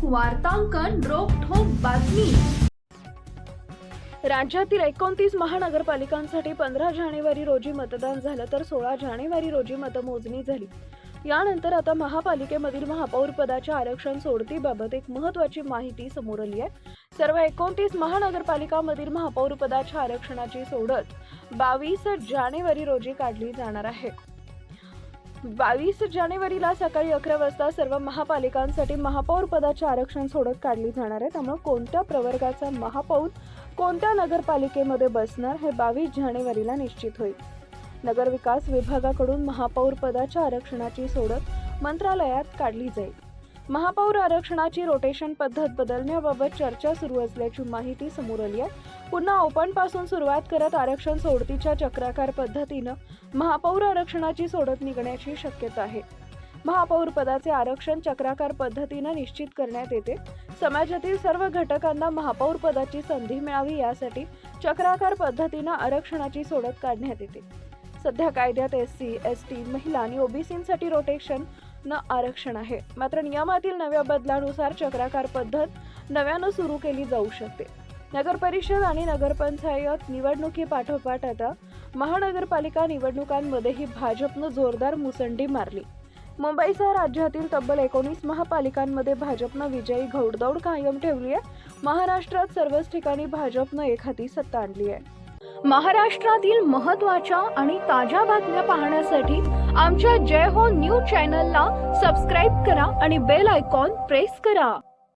वार्तांकन रोखठोक बातमी। राज्यातील 29 महानगरपालिकांसाठी 15 जानेवारी रोजी मतदान झालं तर 16 जानेवारी रोजी मतमोजणी झाली। यानंतर आता महापालिकेमधील महापौर पदाच्या आरक्षण सोडतीबाबत एक महत्त्वाची माहिती समोर आली आहे। सर्व 29 महानगरपालिकांमधील महापौर पदाच्या आरक्षणाची सोडत 22 जानेवारी रोजी काढली जाणार आहे। 22 जानेवारीला सकाळी 11 वाजता सर्व महापालिकांसाठी महापौर पदाचे आरक्षण सोडत काढली जाणार आहे। त्यामुळे कोणत्या प्रवर्गाचा महापौर कोणत्या नगरपालिकेमध्ये बसणार हे 22 जानेवारीला निश्चित होईल। नगर विकास विभागाकडून महापौर पदाच्या आरक्षणाची सोडत मंत्रालयात काढली जाईल। महापौर आरक्षणाची रोटेशन पद्धत बदलण्याबाबत चर्चा सुरू असल्याची माहिती समोर आली आहे। पुन्हा ओपन पासून सुरुवात करत आरक्षण सोडतीच्या चक्राकार पद्धतीनं महापौर आरक्षणाची सोडत निघण्याची शक्यता आहे। महापौर पदाचे आरक्षण चक्राकार पद्धतीने निश्चित करण्यात येते। समाजातील सर्व घटकांना महापौर पदाची संधी मिळावी यासाठी चक्राकार पद्धतीने आरक्षणाची सोडत काढण्यात येते। सध्या कायद्यात SC, ST, महिला आणि OBCसाठी रोटेशन न आरक्षण आहे। मात्र नियमातील नव्या बदलानुसार चक्राकार पद्धत नव्यानं सुरू केली जाऊ शकते। नगर परिषद आणि नगरपंचायत निवडणुकीपाठोपाठ आता महानगरपालिका निवडणुकांमध्येही भाजपनं जोरदार मुसंडी मारली। मुंबईसह राज्यातील तब्बल 19 महापालिकांमध्ये भाजपनं विजयी घोडदौड कायम ठेवली आहे। महाराष्ट्रात सर्वच ठिकाणी भाजपनं एकहाती सत्ता आणली आहे। महाराष्ट्रातील महत्त्वाच्या आणि ताज्या बातम्या पाहण्यासाठी आमच्या जय हो न्यूज चॅनलला सबस्क्राईब करा आणि बेल आयकॉन प्रेस करा।